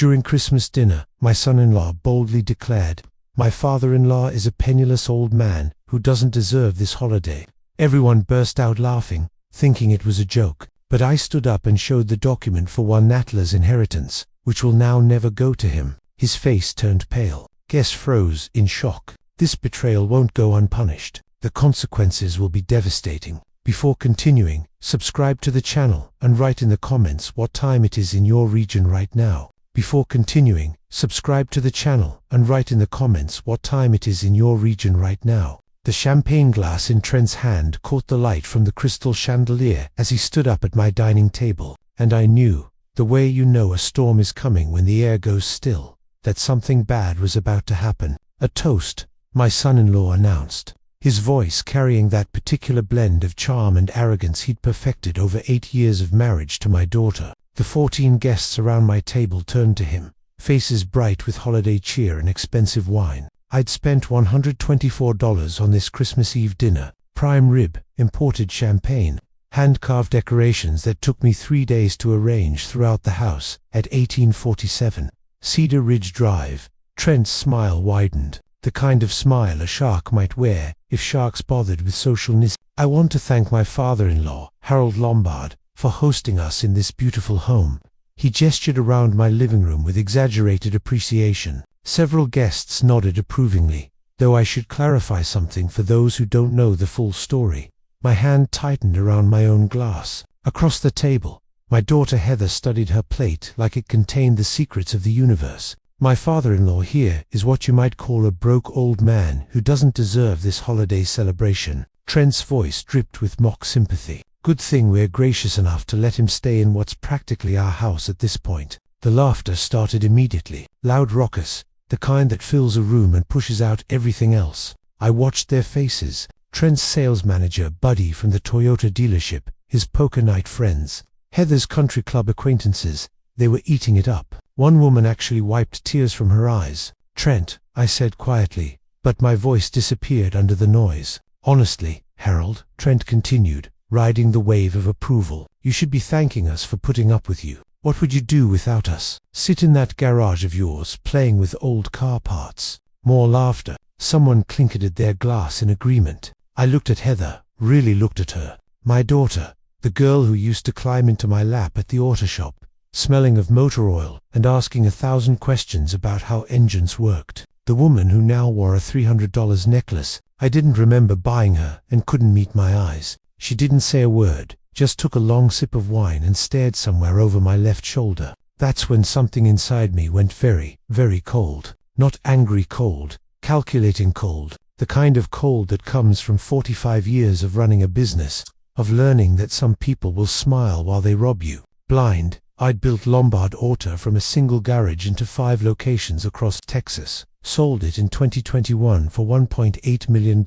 During Christmas dinner, my son-in-law boldly declared, "My father-in-law is a penniless old man who doesn't deserve this holiday." Everyone burst out laughing, thinking it was a joke, but I stood up and showed the document for one Natla's inheritance, which will now never go to him. His face turned pale. Guests froze in shock. This betrayal won't go unpunished. The consequences will be devastating. Before continuing, subscribe to the channel and write in the comments what time it is in your region right now. Before continuing, subscribe to the channel and write in the comments what time it is in your region right now. The champagne glass in Trent's hand caught the light from the crystal chandelier as he stood up at my dining table, and I knew, the way you know a storm is coming when the air goes still, that something bad was about to happen. "A toast," my son-in-law announced, his voice carrying that particular blend of charm and arrogance he'd perfected over 8 years of marriage to my daughter. The 14 guests around my table turned to him, faces bright with holiday cheer and expensive wine. I'd spent $124 on this Christmas Eve dinner: prime rib, imported champagne, hand-carved decorations that took me 3 days to arrange throughout the house at 1847 Cedar Ridge Drive. Trent's smile widened, the kind of smile a shark might wear if sharks bothered with social nis. "I want to thank my father-in-law, Harold Lombard, for hosting us in this beautiful home." He gestured around my living room with exaggerated appreciation. Several guests nodded approvingly, though I should clarify something for those who don't know the full story. My hand tightened around my own glass. Across the table, my daughter Heather studied her plate like it contained the secrets of the universe. "My father-in-law here is what you might call a broke old man who doesn't deserve this holiday celebration." Trent's voice dripped with mock sympathy. "Good thing we're gracious enough to let him stay in what's practically our house at this point." The laughter started immediately, loud, raucous, the kind that fills a room and pushes out everything else. I watched their faces. Trent's sales manager Buddy from the Toyota dealership, his poker night friends, Heather's country club acquaintances, they were eating it up. One woman actually wiped tears from her eyes. "Trent," I said quietly, but my voice disappeared under the noise. "Honestly, Harold," Trent continued, riding the wave of approval, "you should be thanking us for putting up with you. What would you do without us? Sit in that garage of yours playing with old car parts." More laughter. Someone clinkered their glass in agreement. I looked at Heather, really looked at her. My daughter, the girl who used to climb into my lap at the auto shop, smelling of motor oil and asking 1,000 questions about how engines worked. The woman who now wore a $300 necklace. I didn't remember buying her and couldn't meet my eyes. She didn't say a word, just took a long sip of wine and stared somewhere over my left shoulder. That's when something inside me went very, very cold. Not angry cold, calculating cold, the kind of cold that comes from 45 years of running a business, of learning that some people will smile while they rob you. Blind, I'd built Lombard Auto from a single garage into 5 locations across Texas, sold it in 2021 for $1.8 million.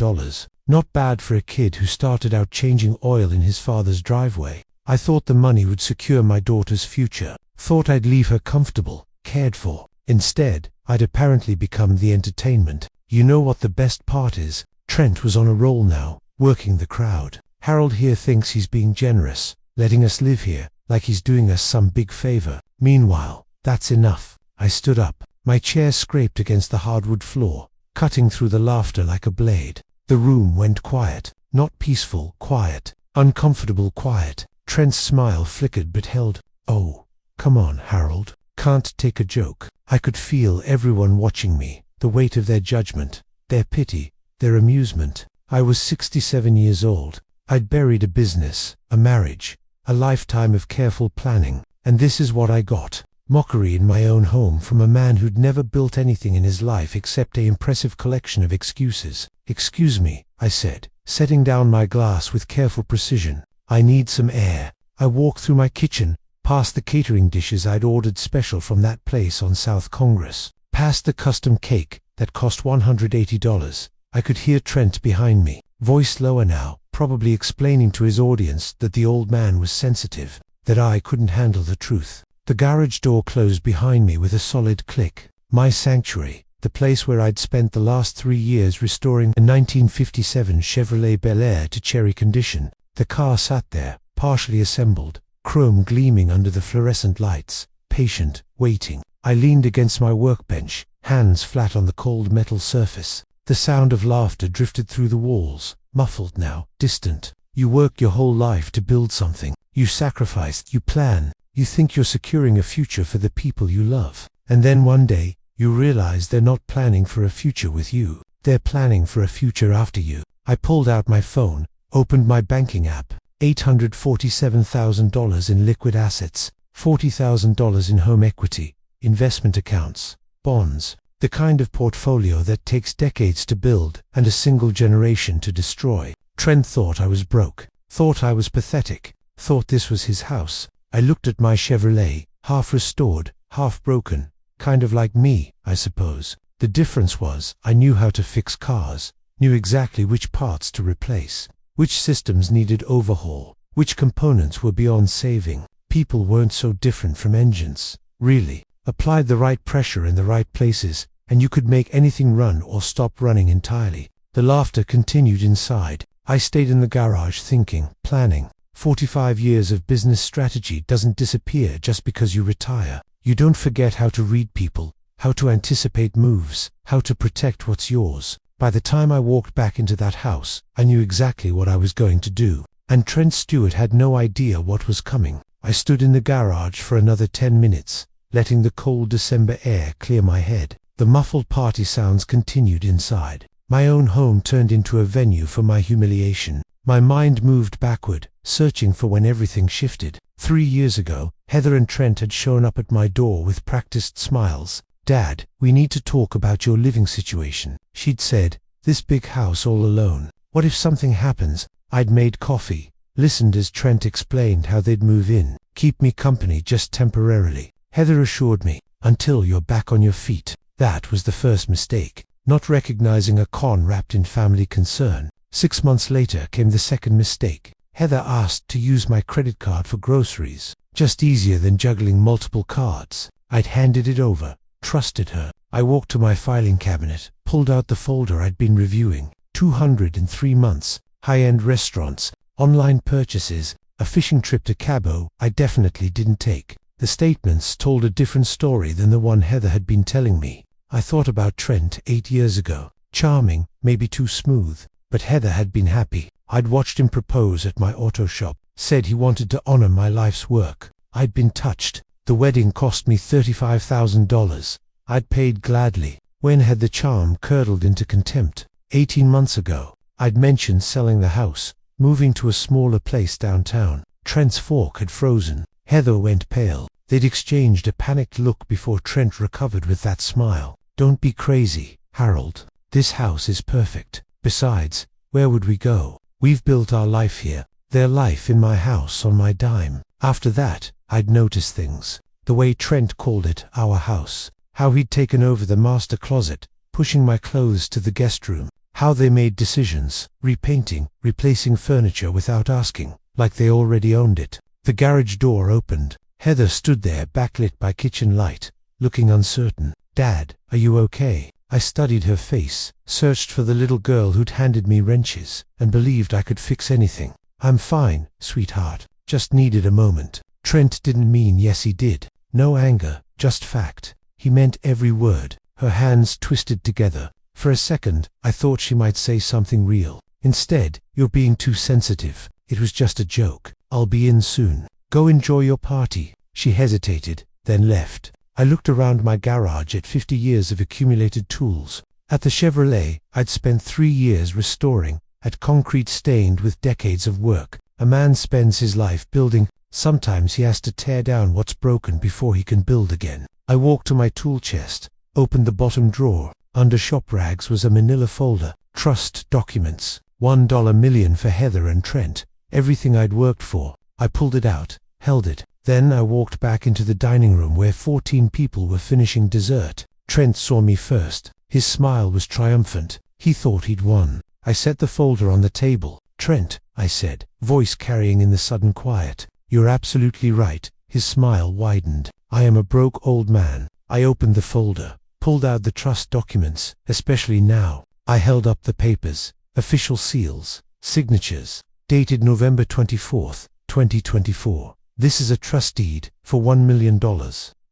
Not bad for a kid who started out changing oil in his father's driveway. I thought the money would secure my daughter's future, thought I'd leave her comfortable, cared for. Instead, I'd apparently become the entertainment. You know what the best part is? Trent was on a roll now, working the crowd. "Harold here thinks he's being generous, letting us live here, like he's doing us some big favor. Meanwhile, that's enough." I stood up. My chair scraped against the hardwood floor, cutting through the laughter like a blade. The room went quiet. Not peaceful, quiet. Uncomfortable quiet. Trent's smile flickered but held. "Oh, come on, Harold. Can't take a joke." I could feel everyone watching me, the weight of their judgment, their pity, their amusement. I was 67 years old. I'd buried a business, a marriage, a lifetime of careful planning, and this is what I got. Mockery in my own home from a man who'd never built anything in his life except an impressive collection of excuses. "Excuse me," I said, setting down my glass with careful precision. "I need some air." I walked through my kitchen, past the catering dishes I'd ordered special from that place on South Congress, past the custom cake that cost $180. I could hear Trent behind me, voice lower now, probably explaining to his audience that the old man was sensitive, that I couldn't handle the truth. The garage door closed behind me with a solid click. My sanctuary, the place where I'd spent the last 3 years restoring a 1957 Chevrolet Bel Air to cherry condition. The car sat there, partially assembled, chrome gleaming under the fluorescent lights, patient, waiting. I leaned against my workbench, hands flat on the cold metal surface. The sound of laughter drifted through the walls, muffled now, distant. You work your whole life to build something. You sacrifice, you plan, you think you're securing a future for the people you love. And then one day, you realize they're not planning for a future with you. They're planning for a future after you. I pulled out my phone, opened my banking app. $847,000 in liquid assets, $40,000 in home equity, investment accounts, bonds, the kind of portfolio that takes decades to build and a single generation to destroy. Trent thought I was broke, thought I was pathetic, thought this was his house. I looked at my Chevrolet, half restored, half broken, kind of like me, I suppose. The difference was, I knew how to fix cars, knew exactly which parts to replace, which systems needed overhaul, which components were beyond saving. People weren't so different from engines, really. Applied the right pressure in the right places, and you could make anything run or stop running entirely. The laughter continued inside. I stayed in the garage thinking, planning. 45 years of business strategy doesn't disappear just because you retire. You don't forget how to read people, how to anticipate moves, how to protect what's yours. By the time I walked back into that house, I knew exactly what I was going to do. And Trent Stewart had no idea what was coming. I stood in the garage for another 10 minutes, letting the cold December air clear my head. The muffled party sounds continued inside. My own home turned into a venue for my humiliation. My mind moved backward, searching for when everything shifted. 3 years ago, Heather and Trent had shown up at my door with practiced smiles. "Dad, we need to talk about your living situation," she'd said. "This big house all alone. What if something happens?" I'd made coffee, listened as Trent explained how they'd move in, keep me company just temporarily. Heather assured me, "Until you're back on your feet." That was the first mistake, not recognizing a con wrapped in family concern. 6 months later came the second mistake. Heather asked to use my credit card for groceries, just easier than juggling multiple cards. I'd handed it over, trusted her. I walked to my filing cabinet, pulled out the folder I'd been reviewing. 203 months, high-end restaurants, online purchases, a fishing trip to Cabo I definitely didn't take. The statements told a different story than the one Heather had been telling me. I thought about Trent 8 years ago. Charming, maybe too smooth, but Heather had been happy. I'd watched him propose at my auto shop, said he wanted to honor my life's work. I'd been touched. The wedding cost me $35,000. I'd paid gladly. When had the charm curdled into contempt? 18 months ago, I'd mentioned selling the house, moving to a smaller place downtown. Trent's fork had frozen. Heather went pale. They'd exchanged a panicked look before Trent recovered with that smile. "Don't be crazy, Harold. This house is perfect. Besides, where would we go? We've built our life here. Their life in my house on my dime." After that, I'd noticed things. The way Trent called it our house. How he'd taken over the master closet, pushing my clothes to the guest room. How they made decisions, repainting, replacing furniture without asking, like they already owned it. The garage door opened. Heather stood there backlit by kitchen light, looking uncertain. "Dad, are you okay?" I studied her face, searched for the little girl who'd handed me wrenches, and believed I could fix anything. "I'm fine, sweetheart. Just needed a moment." Trent didn't mean yes he did. No anger, just fact. He meant every word. Her hands twisted together. For a second, I thought she might say something real. Instead, "You're being too sensitive. It was just a joke. I'll be in soon. Go enjoy your party." She hesitated, then left. I looked around my garage at 50 years of accumulated tools. At the Chevrolet, I'd spent 3 years restoring, at concrete stained with decades of work. A man spends his life building. Sometimes he has to tear down what's broken before he can build again. I walked to my tool chest, opened the bottom drawer. Under shop rags was a manila folder. Trust documents. $1 million for Heather and Trent. Everything I'd worked for. I pulled it out, held it. Then I walked back into the dining room where 14 people were finishing dessert. Trent saw me first. His smile was triumphant. He thought he'd won. I set the folder on the table. "Trent," I said, voice carrying in the sudden quiet. "You're absolutely right." His smile widened. "I am a broke old man." I opened the folder, pulled out the trust documents, especially now. I held up the papers, official seals, signatures, dated November 24th, 2024. "This is a trust deed for $1 million.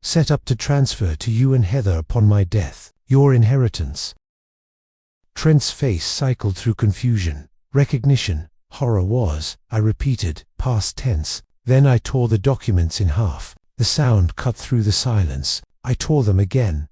set up to transfer to you and Heather upon my death. Your inheritance." Trent's face cycled through confusion, recognition, horror. Was, I repeated, past tense. Then I tore the documents in half. The sound cut through the silence. I tore them again,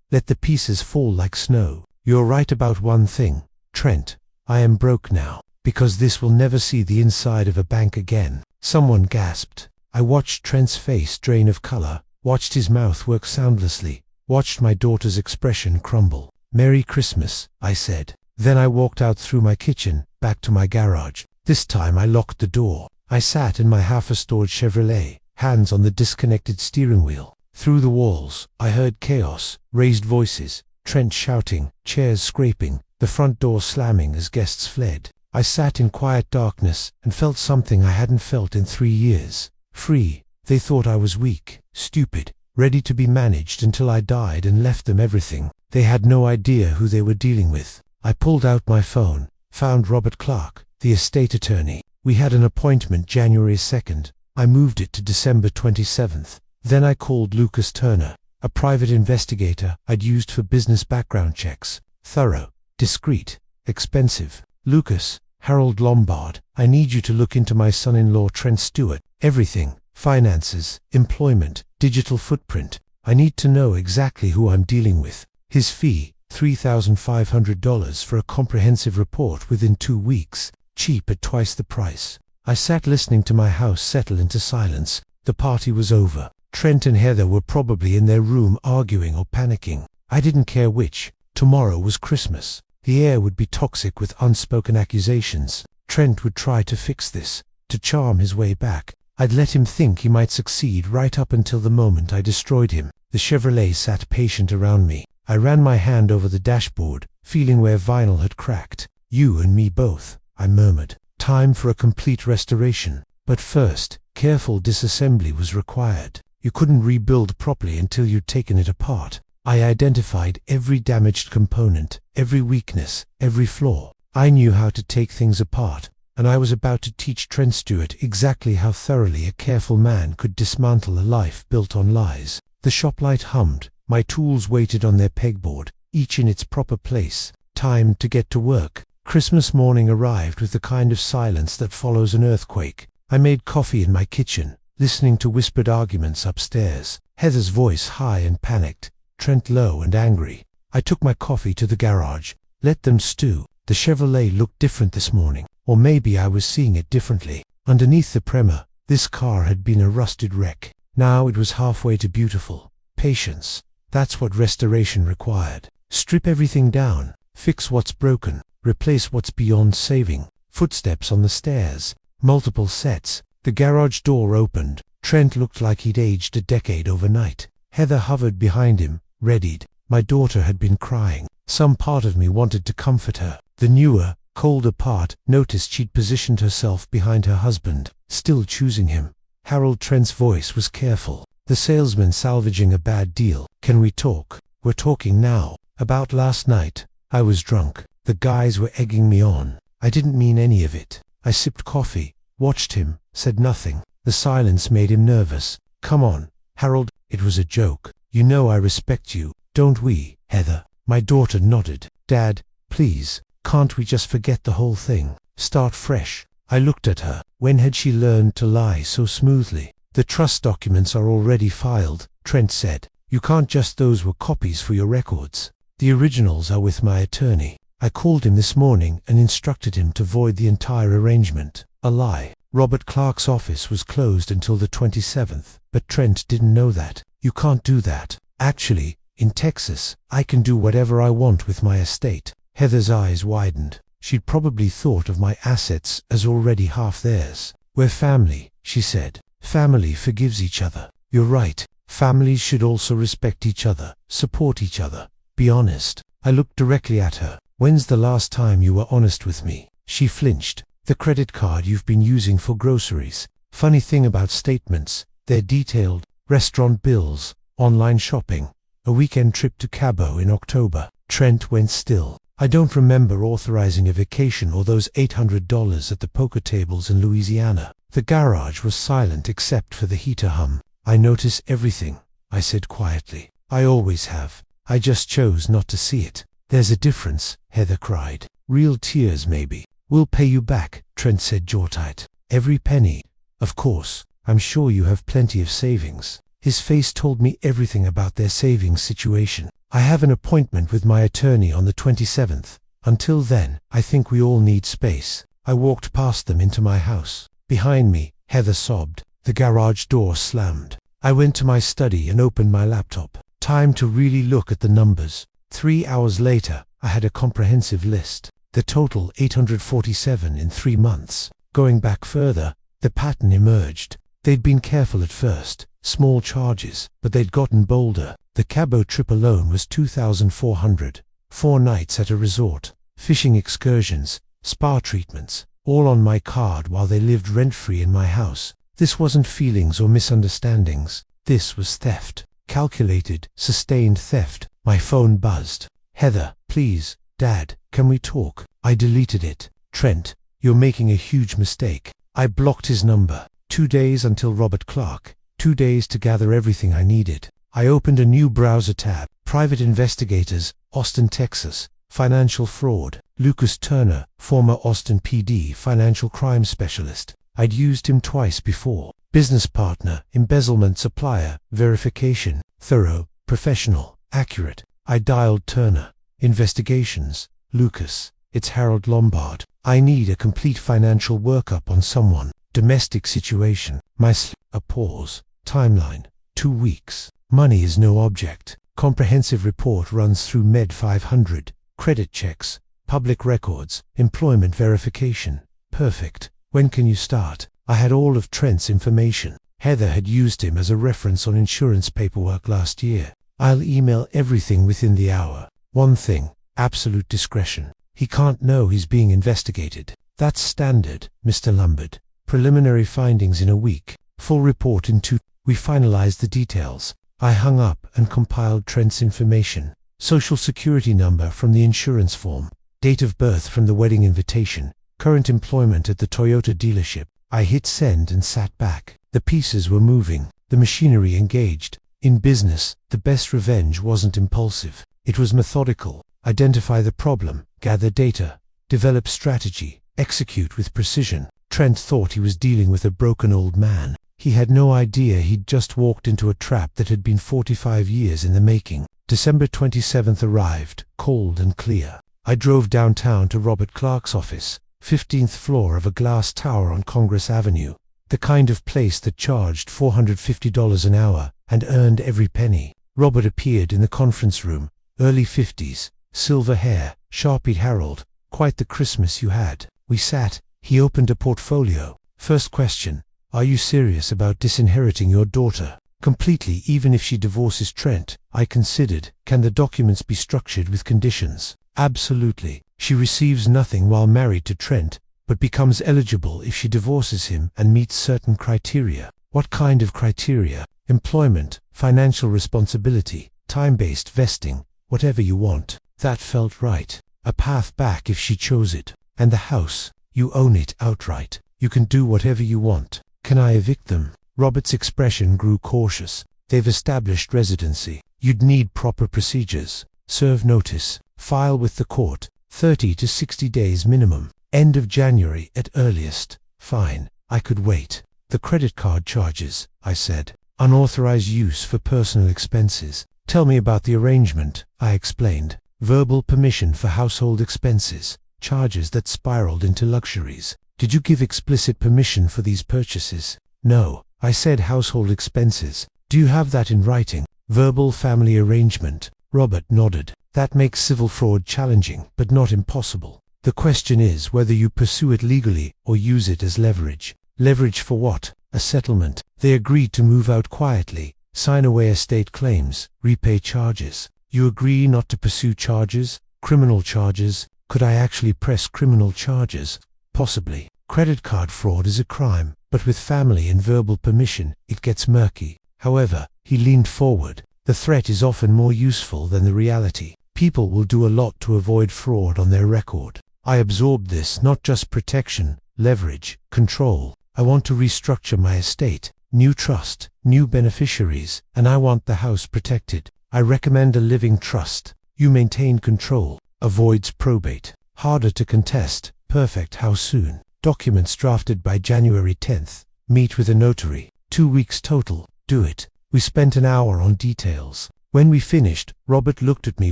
let the pieces fall like snow. "You're right about one thing, Trent. I am broke now, because this will never see the inside of a bank again." Someone gasped. I watched Trent's face drain of color, watched his mouth work soundlessly, watched my daughter's expression crumble. "Merry Christmas," I said. Then I walked out through my kitchen, back to my garage. This time I locked the door. I sat in my half-restored Chevrolet, hands on the disconnected steering wheel. Through the walls, I heard chaos, raised voices, Trent shouting, chairs scraping, the front door slamming as guests fled. I sat in quiet darkness and felt something I hadn't felt in 3 years. Free. They thought I was weak, stupid, ready to be managed until I died and left them everything. They had no idea who they were dealing with. I pulled out my phone, found Robert Clark, the estate attorney. We had an appointment January 2nd. I moved it to December 27th. Then I called Lucas Turner, a private investigator I'd used for business background checks. Thorough, discreet, expensive. "Lucas, Harold Lombard, I need you to look into my son-in-law Trent Stewart. Everything, finances, employment, digital footprint. I need to know exactly who I'm dealing with. His fee, $3,500 for a comprehensive report within 2 weeks, cheap at twice the price." I sat listening to my house settle into silence. The party was over. Trent and Heather were probably in their room arguing or panicking. I didn't care which. Tomorrow was Christmas. The air would be toxic with unspoken accusations. Trent would try to fix this, to charm his way back. I'd let him think he might succeed right up until the moment I destroyed him. The Chevrolet sat patient around me. I ran my hand over the dashboard, feeling where vinyl had cracked. "You and me both," I murmured. "Time for a complete restoration. But first, careful disassembly was required. You couldn't rebuild properly until you'd taken it apart." I identified every damaged component, every weakness, every flaw. I knew how to take things apart, and I was about to teach Trent Stewart exactly how thoroughly a careful man could dismantle a life built on lies. The shop light hummed. My tools waited on their pegboard, each in its proper place. Time to get to work. Christmas morning arrived with the kind of silence that follows an earthquake. I made coffee in my kitchen, listening to whispered arguments upstairs. Heather's voice high and panicked, Trent low and angry. I took my coffee to the garage. Let them stew. The Chevrolet looked different this morning, or maybe I was seeing it differently. Underneath the primer, this car had been a rusted wreck. Now it was halfway to beautiful. Patience. That's what restoration required. Strip everything down, fix what's broken, replace what's beyond saving. Footsteps on the stairs, multiple sets. The garage door opened. Trent looked like he'd aged a decade overnight. Heather hovered behind him, readied. My daughter had been crying. Some part of me wanted to comfort her. The newer, colder part noticed she'd positioned herself behind her husband, still choosing him. Harold Trent's voice was careful. The salesman salvaging a bad deal. "Can we talk?" "We're talking now. About last night." I was drunk. The guys were egging me on. I didn't mean any of it. I sipped coffee, watched him, said nothing. The silence made him nervous. "Come on, Harold, it was a joke. You know I respect you, don't we, Heather?" My daughter nodded. "Dad, please, can't we just forget the whole thing? Start fresh?" I looked at her. When had she learned to lie so smoothly? "The trust documents are already filed," Trent said. "You can't just those were copies for your records. The originals are with my attorney. I called him this morning and instructed him to void the entire arrangement." A lie. Robert Clark's office was closed until the 27th, but Trent didn't know that. "You can't do that. Actually, in Texas, I can do whatever I want with my estate." Heather's eyes widened. She'd probably thought of my assets as already half theirs. "We're family," she said. "Family forgives each other." "You're right. Families should also respect each other, support each other, be honest." I looked directly at her. "When's the last time you were honest with me?" She flinched. "The credit card you've been using for groceries. Funny thing about statements, they're detailed. Restaurant bills, online shopping, a weekend trip to Cabo in October." Trent went still. "I don't remember authorizing a vacation or those $800 at the poker tables in Louisiana." The garage was silent except for the heater hum. "I notice everything. I said quietly. I always have. I just chose not to see it. There's a difference, Heather cried. Real tears maybe. We'll pay you back, Trent said jaw-tight. Every penny. Of course. I'm sure you have plenty of savings. His face told me everything about their savings situation. I have an appointment with my attorney on the 27th. Until then, I think we all need space. I walked past them into my house. Behind me, Heather sobbed. The garage door slammed. I went to my study and opened my laptop. Time to really look at the numbers. 3 hours later, I had a comprehensive list. The total 847 in 3 months. Going back further, the pattern emerged. They'd been careful at first, small charges, but they'd gotten bolder. The Cabo trip alone was $2,400. 4 nights at a resort, fishing excursions, spa treatments, all on my card while they lived rent-free in my house. This wasn't feelings or misunderstandings. This was theft. Calculated, sustained theft. My phone buzzed. Heather, please, Dad, can we talk? I deleted it. Trent, you're making a huge mistake. I blocked his number. 2 days until Robert Clark. 2 days to gather everything I needed. I opened a new browser tab. Private investigators, Austin, Texas. Financial fraud. Lucas Turner, former Austin PD financial crime specialist. I'd used him twice before. Business partner, embezzlement supplier, verification, thorough, professional, accurate. I dialed Turner. Investigations. Lucas. It's Harold Lombard. I need a complete financial workup on someone. Domestic situation. A pause. Timeline. 2 weeks. Money is no object. Comprehensive report runs through Med 500. Credit checks. Public records. Employment verification. Perfect. When can you start? I had all of Trent's information. Heather had used him as a reference on insurance paperwork last year. I'll email everything within the hour. One thing. Absolute discretion. He can't know he's being investigated. That's standard, Mr. Lombard. Preliminary findings in a week. Full report in 2. We finalized the details. I hung up and compiled Trent's information. Social security number from the insurance form. Date of birth from the wedding invitation. Current employment at the Toyota dealership. I hit send and sat back. The pieces were moving. The machinery engaged. In business, the best revenge wasn't impulsive. It was methodical. Identify the problem. Gather data. Develop strategy. Execute with precision. Trent thought he was dealing with a broken old man. He had no idea he'd just walked into a trap that had been 45 years in the making. December 27th arrived, cold and clear. I drove downtown to Robert Clark's office, 15th floor of a glass tower on Congress Avenue, the kind of place that charged $450 an hour and earned every penny. Robert appeared in the conference room, early 50s, silver hair, Sharpied Harold, quite the Christmas you had. We sat. He opened a portfolio. First question, are you serious about disinheriting your daughter? Completely, even if she divorces Trent. I considered, can the documents be structured with conditions? Absolutely. She receives nothing while married to Trent, but becomes eligible if she divorces him and meets certain criteria. What kind of criteria? Employment, financial responsibility, time-based vesting, whatever you want. That felt right. A path back if she chose it. And the house. You own it outright. You can do whatever you want. Can I evict them? Robert's expression grew cautious. They've established residency. You'd need proper procedures. Serve notice. File with the court. 30 to 60 days minimum. End of January at earliest. Fine. I could wait. The credit card charges, I said. Unauthorized use for personal expenses. Tell me about the arrangement, I explained. Verbal permission for household expenses. Charges that spiraled into luxuries. Did you give explicit permission for these purchases? No. I said household expenses. Do you have that in writing? Verbal family arrangement. Robert nodded. That makes civil fraud challenging, but not impossible. The question is whether you pursue it legally or use it as leverage. Leverage for what? A settlement. They agreed to move out quietly, sign away estate claims, repay charges. You agree not to pursue charges? Criminal charges? Could I actually press criminal charges? Possibly. Credit card fraud is a crime, but with family and verbal permission, it gets murky. However, he leaned forward. The threat is often more useful than the reality. People will do a lot to avoid fraud on their record. I absorbed this, not just protection, leverage, control. I want to restructure my estate. new trust, new beneficiaries, and I want the house protected. I recommend a living trust. You maintain control, avoids probate, harder to contest, perfect. How soon? Documents drafted by January 10th. Meet with a notary. 2 weeks total. Do it. We spent an hour on details. When we finished, Robert looked at me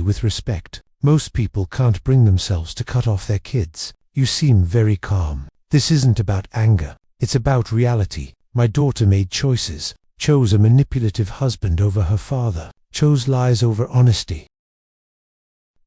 with respect. Most people can't bring themselves to cut off their kids. You seem very calm. This isn't about anger. It's about reality. My daughter made choices, chose a manipulative husband over her father, chose lies over honesty.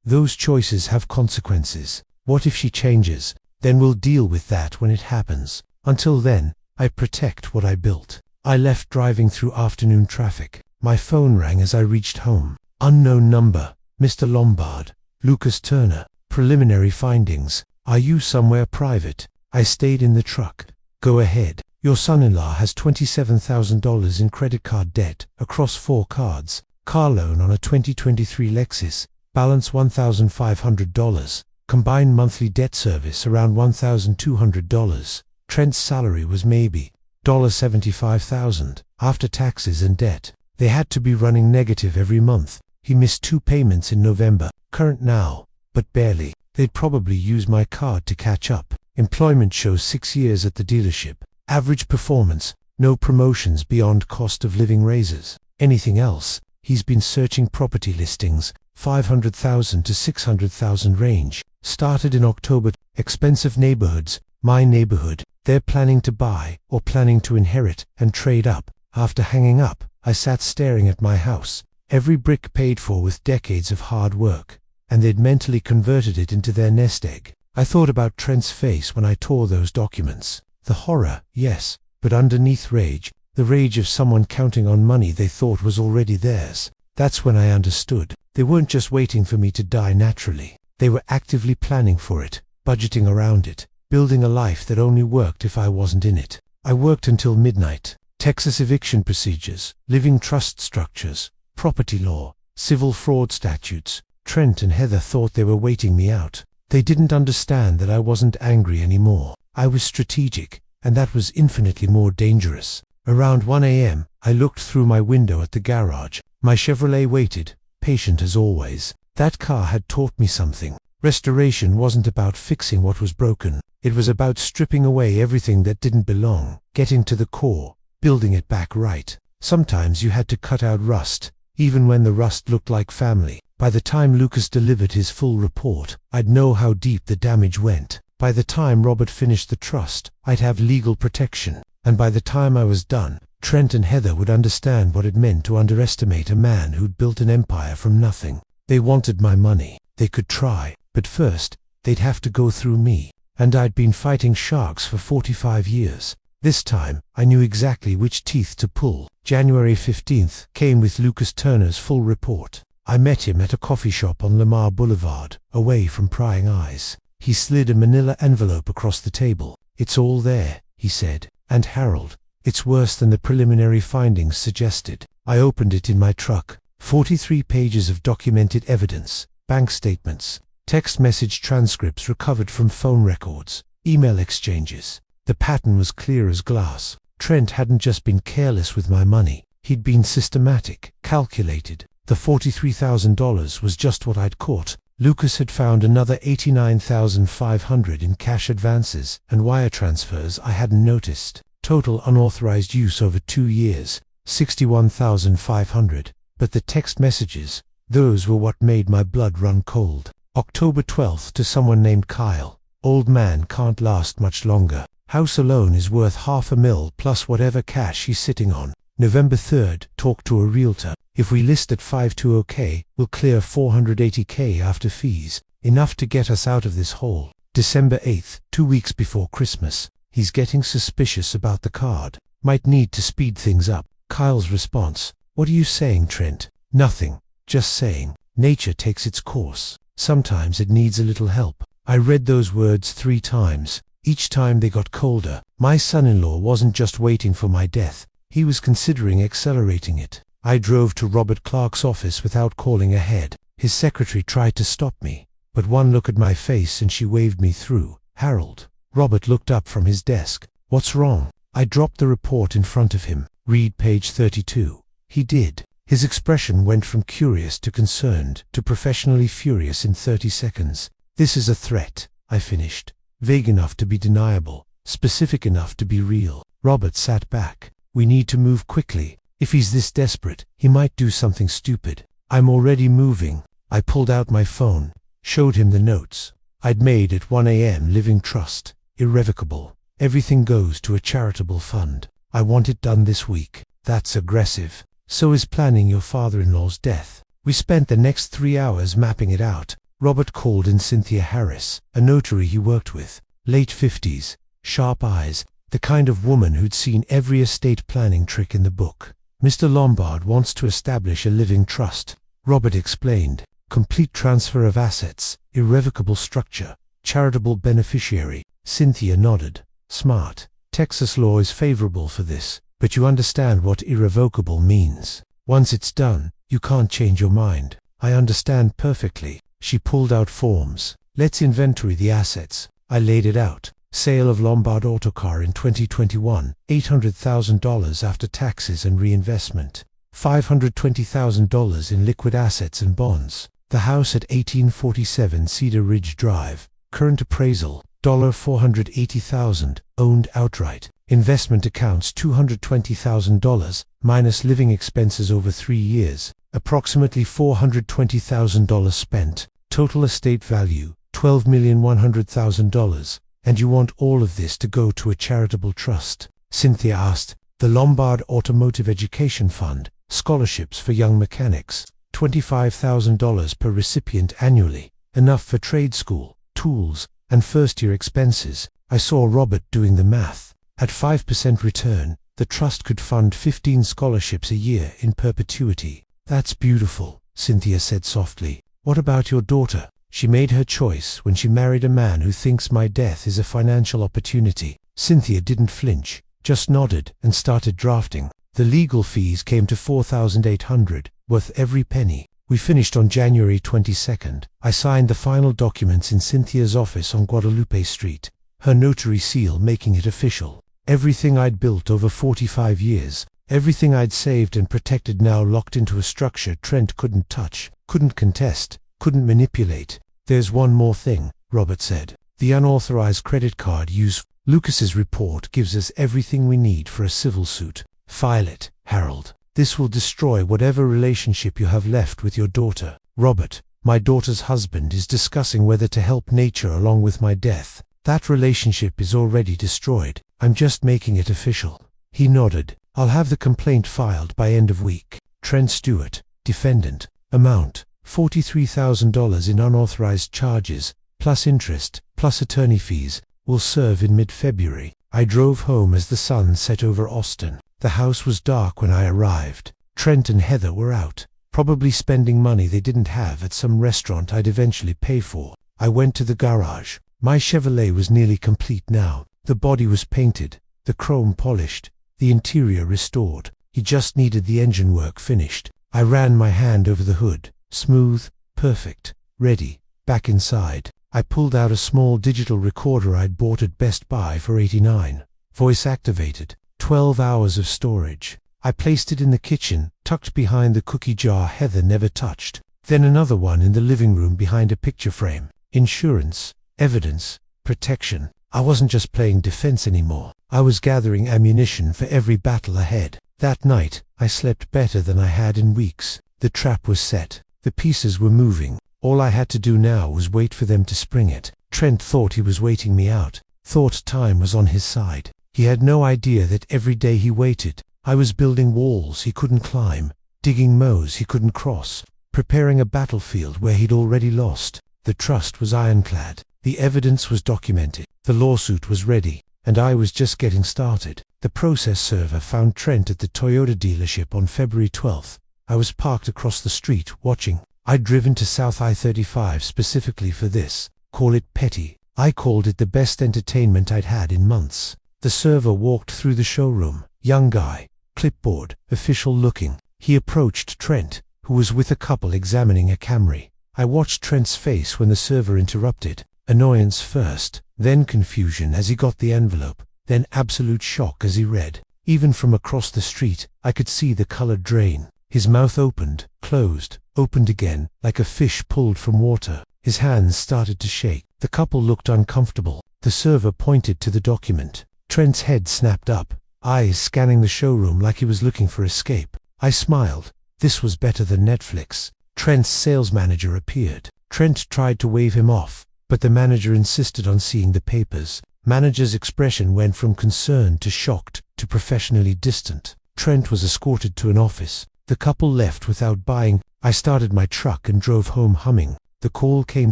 Those choices have consequences. What if she changes? Then we'll deal with that when it happens. Until then, I protect what I built. I left driving through afternoon traffic. My phone rang as I reached home. Unknown number. Mr. Lombard. Lucas Turner. Preliminary findings. Are you somewhere private? I stayed in the truck. Go ahead. Your son-in-law has $27,000 in credit card debt across 4 cards. Car loan on a 2023 Lexus. Balance $1,500. Combined monthly debt service around $1,200. Trent's salary was maybe $75,000 after taxes and debt. They had to be running negative every month. He missed 2 payments in November. Current now, but barely. They'd probably use my card to catch up. Employment shows 6 years at the dealership. Average performance, no promotions beyond cost of living raises. Anything else? He's been searching property listings, $500,000 to $600,000 range. Started in October. Expensive neighborhoods, my neighborhood. They're planning to buy or planning to inherit and trade up. After hanging up, I sat staring at my house. Every brick paid for with decades of hard work, and they'd mentally converted it into their nest egg. I thought about Trent's face when I tore those documents. The horror, yes, but underneath rage, the rage of someone counting on money they thought was already theirs. That's when I understood. They weren't just waiting for me to die naturally. They were actively planning for it, budgeting around it, building a life that only worked if I wasn't in it. I worked until midnight. Texas eviction procedures, living trust structures, property law, civil fraud statutes. Trent and Heather thought they were waiting me out. They didn't understand that I wasn't angry anymore. I was strategic, and that was infinitely more dangerous. Around 1 a.m., I looked through my window at the garage. My Chevrolet waited, patient as always. That car had taught me something. Restoration wasn't about fixing what was broken. It was about stripping away everything that didn't belong, getting to the core, building it back right. Sometimes you had to cut out rust, even when the rust looked like family. By the time Lucas delivered his full report, I'd know how deep the damage went. By the time Robert finished the trust, I'd have legal protection. And by the time I was done, Trent and Heather would understand what it meant to underestimate a man who'd built an empire from nothing. They wanted my money. They could try, but first, they'd have to go through me. And I'd been fighting sharks for 45 years. This time, I knew exactly which teeth to pull. January 15th came with Lucas Turner's full report. I met him at a coffee shop on Lamar Boulevard, away from prying eyes. He slid a manila envelope across the table. It's all there, he said. And Harold, it's worse than the preliminary findings suggested. I opened it in my truck. 43 pages of documented evidence, bank statements, text message transcripts recovered from phone records, email exchanges. The pattern was clear as glass. Trent hadn't just been careless with my money. He'd been systematic, calculated. The $43,000 was just what I'd caught. Lucas had found another $89,500 in cash advances and wire transfers I hadn't noticed. Total unauthorized use over 2 years, $61,500. But the text messages, those were what made my blood run cold. October 12th to someone named Kyle. Old man can't last much longer. House alone is worth $500,000 plus whatever cash he's sitting on. November 3rd, talk to a realtor. If we list at $520K, we'll clear $480K after fees, enough to get us out of this hole. December 8th, 2 weeks before Christmas. He's getting suspicious about the card. Might need to speed things up. Kyle's response. What are you saying, Trent? Nothing. Just saying. Nature takes its course. Sometimes it needs a little help. I read those words 3 times. Each time they got colder. My son-in-law wasn't just waiting for my death. He was considering accelerating it. I drove to Robert Clark's office without calling ahead. His secretary tried to stop me, but one look at my face and she waved me through. Harold. Robert looked up from his desk. What's wrong? I dropped the report in front of him. Read page 32. He did. His expression went from curious to concerned to professionally furious in 30 seconds. This is a threat, I finished. Vague enough to be deniable, specific enough to be real. Robert sat back. We need to move quickly. If he's this desperate, he might do something stupid. I'm already moving. I pulled out my phone, showed him the notes I'd made at 1 a.m. Living trust, irrevocable. Everything goes to a charitable fund. I want it done this week. That's aggressive. So is planning your father-in-law's death. We spent the next 3 hours mapping it out. Robert called in Cynthia Harris, a notary he worked with. Late 50s, sharp eyes, the kind of woman who'd seen every estate planning trick in the book. Mr. Lombard wants to establish a living trust, Robert explained. Complete transfer of assets, irrevocable structure, charitable beneficiary. Cynthia nodded. Smart. Texas law is favorable for this, but you understand what irrevocable means. Once it's done, you can't change your mind. I understand perfectly. She pulled out forms. Let's inventory the assets. I laid it out. Sale of Lombard Autocar in 2021, $800,000 after taxes and reinvestment. $520,000 in liquid assets and bonds. The house at 1847 Cedar Ridge Drive. Current appraisal, $480,000, owned outright. Investment accounts $220,000, minus living expenses over 3 years. Approximately $420,000 spent. Total estate value, $12,100,000. And you want all of this to go to a charitable trust? Cynthia asked. The Lombard Automotive Education Fund, scholarships for young mechanics, $25,000 per recipient annually, enough for trade school, tools, and first-year expenses. I saw Robert doing the math. At 5% return, the trust could fund 15 scholarships a year in perpetuity. That's beautiful, Cynthia said softly. What about your daughter? She made her choice when she married a man who thinks my death is a financial opportunity. Cynthia didn't flinch, just nodded and started drafting. The legal fees came to $4,800, worth every penny. We finished on January 22nd. I signed the final documents in Cynthia's office on Guadalupe Street, her notary seal making it official. Everything I'd built over 45 years, everything I'd saved and protected now locked into a structure Trent couldn't touch, couldn't contest, couldn't manipulate. There's one more thing, Robert said. The unauthorized credit card use. Lucas's report gives us everything we need for a civil suit. File it, Harold. This will destroy whatever relationship you have left with your daughter. Robert, my daughter's husband, is discussing whether to help nature along with my death. That relationship is already destroyed. I'm just making it official. He nodded. I'll have the complaint filed by end of week. Trent Stewart, defendant. Amount, $43,000 in unauthorized charges, plus interest, plus attorney fees, will serve in mid-February. I drove home as the sun set over Austin. The house was dark when I arrived. Trent and Heather were out, probably spending money they didn't have at some restaurant I'd eventually pay for. I went to the garage. My Chevrolet was nearly complete now. The body was painted, the chrome polished, the interior restored. He just needed the engine work finished. I ran my hand over the hood. Smooth, perfect, ready. Back inside, I pulled out a small digital recorder I'd bought at Best Buy for $89. Voice activated, 12 hours of storage. I placed it in the kitchen, tucked behind the cookie jar Heather never touched. Then another one in the living room behind a picture frame. Insurance, evidence, protection. I wasn't just playing defense anymore. I was gathering ammunition for every battle ahead. That night, I slept better than I had in weeks. The trap was set. The pieces were moving. All I had to do now was wait for them to spring it. Trent thought he was waiting me out. Thought time was on his side. He had no idea that every day he waited, I was building walls he couldn't climb, digging mows he couldn't cross, preparing a battlefield where he'd already lost. The trust was ironclad. The evidence was documented. The lawsuit was ready, and I was just getting started. The process server found Trent at the Toyota dealership on February 12th. I was parked across the street, watching. I'd driven to South I-35 specifically for this. Call it petty. I called it the best entertainment I'd had in months. The server walked through the showroom. Young guy, clipboard, official looking. He approached Trent, who was with a couple examining a Camry. I watched Trent's face when the server interrupted. Annoyance first, then confusion as he got the envelope, then absolute shock as he read. Even from across the street, I could see the color drain. His mouth opened, closed, opened again, like a fish pulled from water. His hands started to shake. The couple looked uncomfortable. The server pointed to the document. Trent's head snapped up, eyes scanning the showroom like he was looking for escape. I smiled. This was better than Netflix. Trent's sales manager appeared. Trent tried to wave him off, but the manager insisted on seeing the papers. Manager's expression went from concerned to shocked to professionally distant. Trent was escorted to an office. The couple left without buying. I started my truck and drove home humming. The call came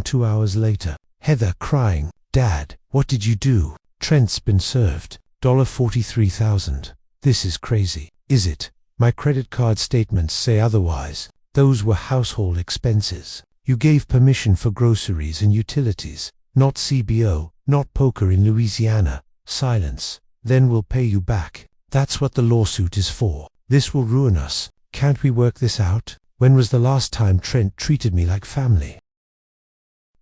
2 hours later. Heather crying, "Dad, what did you do?" "Trent's been served. $43,000. This is crazy." "Is it? My credit card statements say otherwise. Those were household expenses. You gave permission for groceries and utilities. Not CBO, not poker in Louisiana." Silence. "Then we'll pay you back. That's what the lawsuit is for. This will ruin us. Can't we work this out?" When was the last time Trent treated me like family?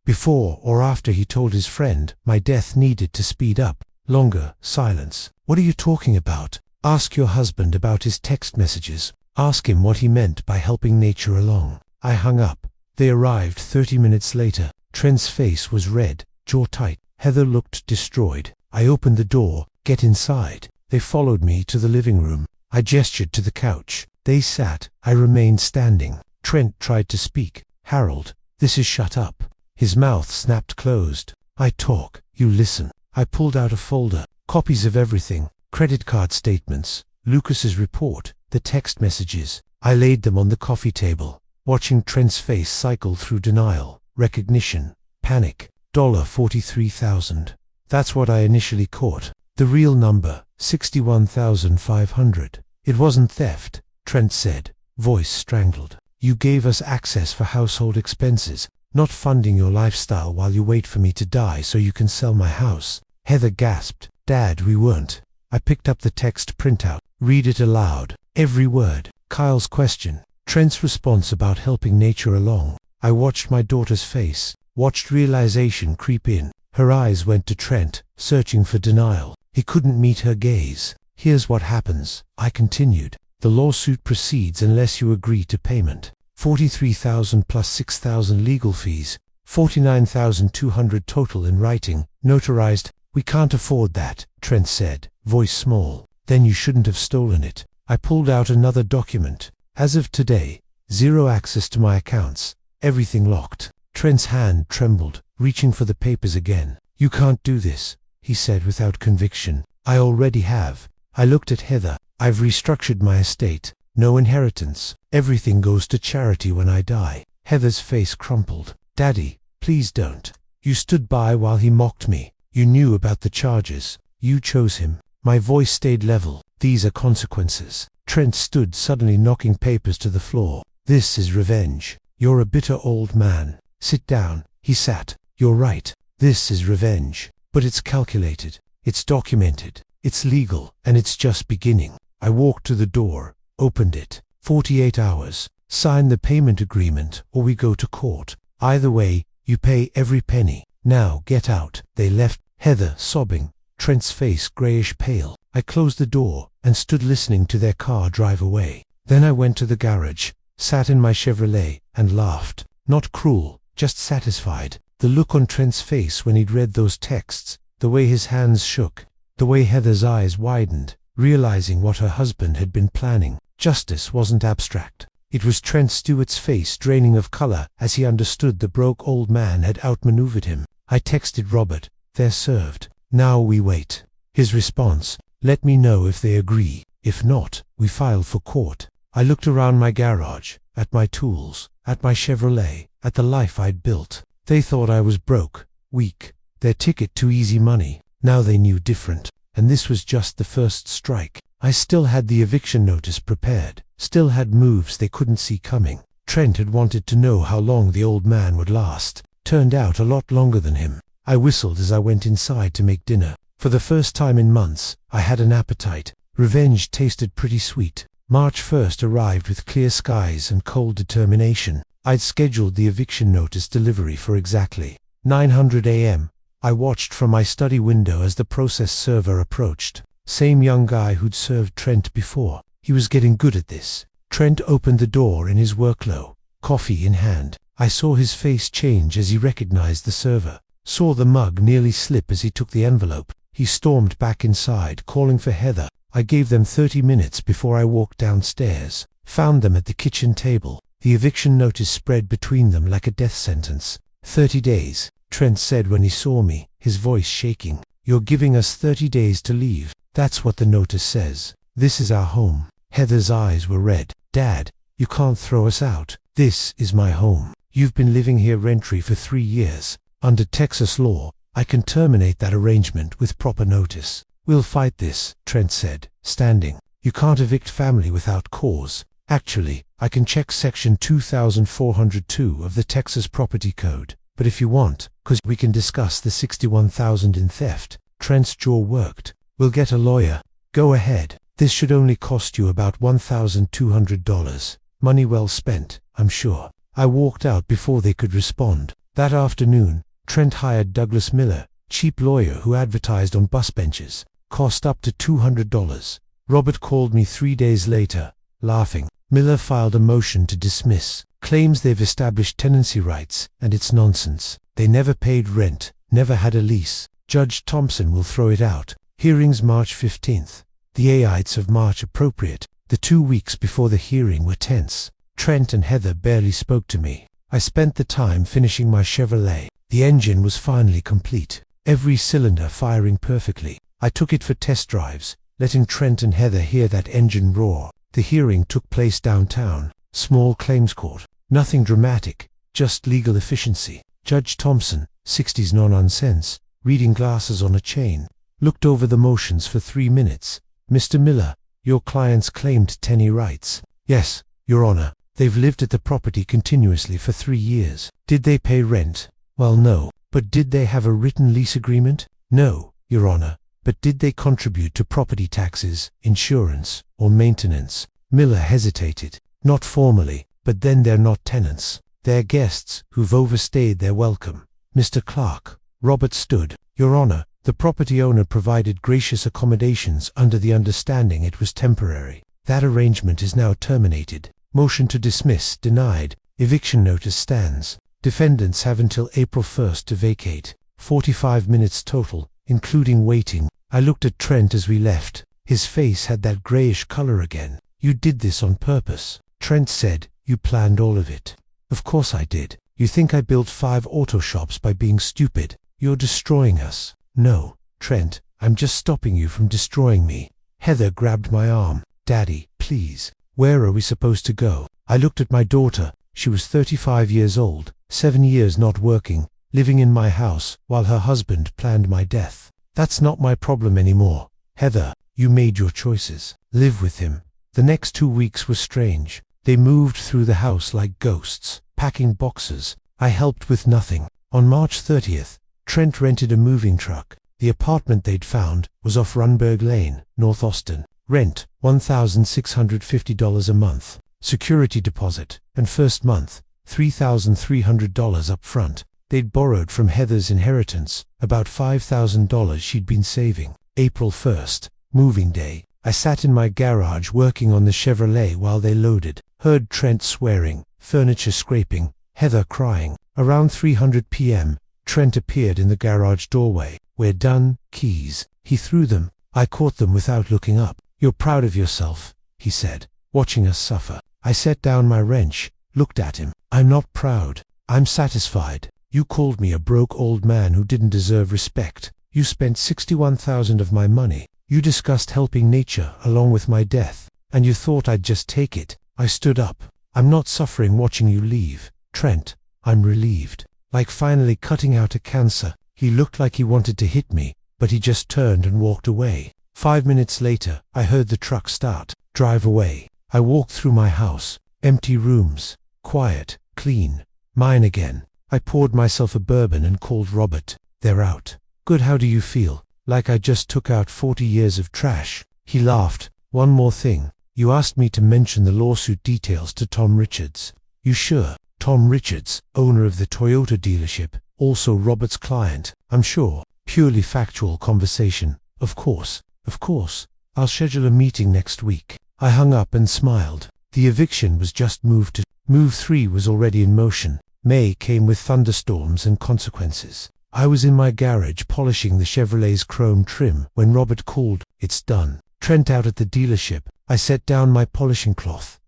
Before or after he told his friend my death needed to speed up? Longer. Silence. "What are you talking about? Ask your husband about his text messages. Ask him what he meant by helping nature along." I hung up. They arrived 30 minutes later. Trent's face was red, jaw tight. Heather looked destroyed. I opened the door. "Get inside." They followed me to the living room. I gestured to the couch. They sat. I remained standing. Trent tried to speak. "Harold, this is shut up." His mouth snapped closed. "I talk, you listen." I pulled out a folder. Copies of everything. Credit card statements, Lucas's report, the text messages. I laid them on the coffee table, watching Trent's face cycle through denial, recognition, panic. $43,000. That's what I initially caught. The real number, 61,500. "It wasn't theft," Trent said, voice strangled. "You gave us access for household expenses, not funding your lifestyle while you wait for me to die so you can sell my house." Heather gasped. "Dad, we weren't." I picked up the text printout. "Read it aloud. Every word." Kyle's question. Trent's response about helping nature along. I watched my daughter's face, watched realization creep in. Her eyes went to Trent, searching for denial. He couldn't meet her gaze. "Here's what happens," I continued. "The lawsuit proceeds unless you agree to payment. 43,000 plus 6,000 legal fees, 49,200 total in writing, notarized." "We can't afford that," Trent said, voice small. "Then you shouldn't have stolen it." I pulled out another document. "As of today, zero access to my accounts. Everything locked." Trent's hand trembled, reaching for the papers again. "You can't do this," he said without conviction. "I already have." I looked at Heather. "I've restructured my estate. No inheritance. Everything goes to charity when I die." Heather's face crumpled. "Daddy, please don't. You stood by while he mocked me. You knew about the charges. You chose him." My voice stayed level. "These are consequences." Trent stood, suddenly knocking papers to the floor. "This is revenge. You're a bitter old man. Sit down." He sat. "You're right. This is revenge. But it's calculated. It's documented. It's legal. And it's just beginning." I walked to the door, opened it. 48 hours. Sign the payment agreement or we go to court. Either way, you pay every penny. Now get out." They left, Heather sobbing, Trent's face grayish pale. I closed the door and stood listening to their car drive away. Then I went to the garage, sat in my Chevrolet, and laughed. Not cruel, just satisfied. The look on Trent's face when he'd read those texts, the way his hands shook, the way Heather's eyes widened, realizing what her husband had been planning. Justice wasn't abstract. It was Trent Stewart's face draining of color as he understood the broke old man had outmaneuvered him. I texted Robert, "They're served. Now we wait." His response, "Let me know if they agree. If not, we file for court." I looked around my garage, at my tools, at my Chevrolet, at the life I'd built. They thought I was broke, weak, their ticket to easy money. Now they knew different. And this was just the first strike. I still had the eviction notice prepared, still had moves they couldn't see coming. Trent had wanted to know how long the old man would last. Turned out a lot longer than him. I whistled as I went inside to make dinner. For the first time in months, I had an appetite. Revenge tasted pretty sweet. March 1st arrived with clear skies and cold determination. I'd scheduled the eviction notice delivery for exactly 900 a.m. I watched from my study window as the process server approached. Same young guy who'd served Trent before. He was getting good at this. Trent opened the door in his workflow, coffee in hand. I saw his face change as he recognized the server. Saw the mug nearly slip as he took the envelope. He stormed back inside, calling for Heather. I gave them 30 minutes before I walked downstairs. Found them at the kitchen table. The eviction notice spread between them like a death sentence. 30 days, Trent said when he saw me, his voice shaking. You're giving us 30 days to leave. That's what the notice says. This is our home. Heather's eyes were red. Dad, you can't throw us out. This is my home. You've been living here rent-free for 3 years. Under Texas law, I can terminate that arrangement with proper notice. We'll fight this, Trent said, standing. You can't evict family without cause. Actually, I can check section 2402 of the Texas Property Code. But if you want, 'cause we can discuss the $61,000 in theft. Trent's jaw worked. We'll get a lawyer. Go ahead. This should only cost you about $1,200. Money well spent, I'm sure. I walked out before they could respond. That afternoon, Trent hired Douglas Miller, cheap lawyer who advertised on bus benches. Cost up to $200. Robert called me 3 days later, laughing. Miller filed a motion to dismiss. Claims they've established tenancy rights, and it's nonsense. They never paid rent, never had a lease. Judge Thompson will throw it out. Hearings March 15th. The 8th of March appropriate. The 2 weeks before the hearing were tense. Trent and Heather barely spoke to me. I spent the time finishing my Chevrolet. The engine was finally complete. Every cylinder firing perfectly. I took it for test drives, letting Trent and Heather hear that engine roar. The hearing took place downtown. Small claims court. Nothing dramatic, just legal efficiency. Judge Thompson, 60s no-nonsense, reading glasses on a chain, looked over the motions for 3 minutes. Mr. Miller, your clients claimed tenant rights. Yes, Your Honor. They've lived at the property continuously for 3 years. Did they pay rent? Well, no. But did they have a written lease agreement? No, Your Honor. But did they contribute to property taxes, insurance, or maintenance? Miller hesitated. Not formally, but then they're not tenants. They're guests who've overstayed their welcome. Mr. Clark. Robert stood. Your Honor, the property owner provided gracious accommodations under the understanding it was temporary. That arrangement is now terminated. Motion to dismiss denied. Eviction notice stands. Defendants have until April 1st to vacate. 45 minutes total, including waiting. I looked at Trent as we left. His face had that grayish color again. You did this on purpose. Trent said, you planned all of it. Of course I did. You think I built 5 auto shops by being stupid? You're destroying us. No, Trent, I'm just stopping you from destroying me. Heather grabbed my arm. Daddy, please. Where are we supposed to go? I looked at my daughter. She was 35 years old, 7 years not working, living in my house while her husband planned my death. That's not my problem anymore. Heather, you made your choices. Live with him. The next 2 weeks were strange. They moved through the house like ghosts, packing boxes. I helped with nothing. On March 30th, Trent rented a moving truck. The apartment they'd found was off Runberg Lane, North Austin. Rent, $1,650 a month. Security deposit, and first month, $3,300 up front. They'd borrowed from Heather's inheritance, about $5,000 she'd been saving. April 1st, moving day. I sat in my garage working on the Chevrolet while they loaded. Heard Trent swearing, furniture scraping, Heather crying. Around 3:00 p.m., Trent appeared in the garage doorway. We're done, keys. He threw them. I caught them without looking up. You're proud of yourself, he said, watching us suffer. I set down my wrench, looked at him. I'm not proud. I'm satisfied. You called me a broke old man who didn't deserve respect. You spent $61,000 of my money. You discussed helping nature along with my death, and you thought I'd just take it. I stood up. I'm not suffering watching you leave. Trent, I'm relieved. Like finally cutting out a cancer. He looked like he wanted to hit me, but he just turned and walked away. 5 minutes later, I heard the truck start, drive away. I walked through my house. Empty rooms. Quiet, clean. Mine again. I poured myself a bourbon and called Robert. They're out. Good, how do you feel? Like I just took out 40 years of trash. He laughed. One more thing. You asked me to mention the lawsuit details to Tom Richards. You sure? Tom Richards, owner of the Toyota dealership, also Robert's client, I'm sure. Purely factual conversation, of course. Of course, I'll schedule a meeting next week. I hung up and smiled. The eviction was just moved to. Move 3 was already in motion. May came with thunderstorms and consequences. I was in my garage polishing the Chevrolet's chrome trim when Robert called. It's done. Trent out at the dealership. I set down my polishing cloth.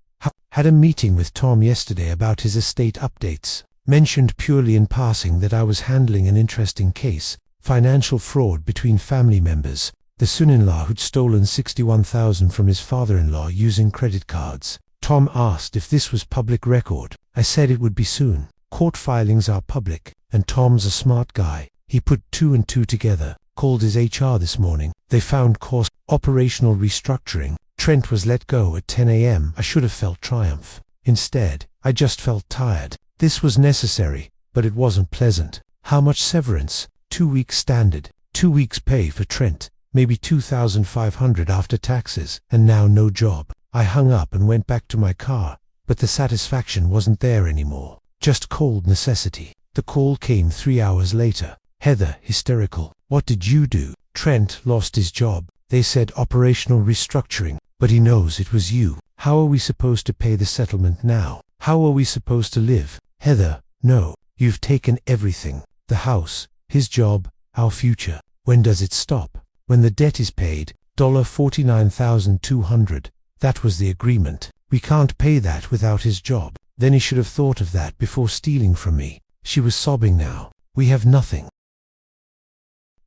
Had a meeting with Tom yesterday about his estate updates. Mentioned purely in passing that I was handling an interesting case, financial fraud between family members. The son-in-law who'd stolen $61,000 from his father-in-law using credit cards. Tom asked if this was public record. I said it would be soon. Court filings are public, and Tom's a smart guy. He put 2 and 2 together, called his HR this morning. They found cause operational restructuring. Trent was let go at 10 a.m. I should have felt triumph. Instead, I just felt tired. This was necessary, but it wasn't pleasant. How much severance? 2 weeks standard. 2 weeks pay for Trent. Maybe $2,500 after taxes, and now no job. I hung up and went back to my car, but the satisfaction wasn't there anymore. Just cold necessity. The call came 3 hours later. Heather, hysterical. What did you do? Trent lost his job. They said operational restructuring, but he knows it was you. How are we supposed to pay the settlement now? How are we supposed to live? Heather, no. You've taken everything. The house, his job, our future. When does it stop? When the debt is paid, $49,200. That was the agreement. We can't pay that without his job. Then he should have thought of that before stealing from me. She was sobbing now. We have nothing.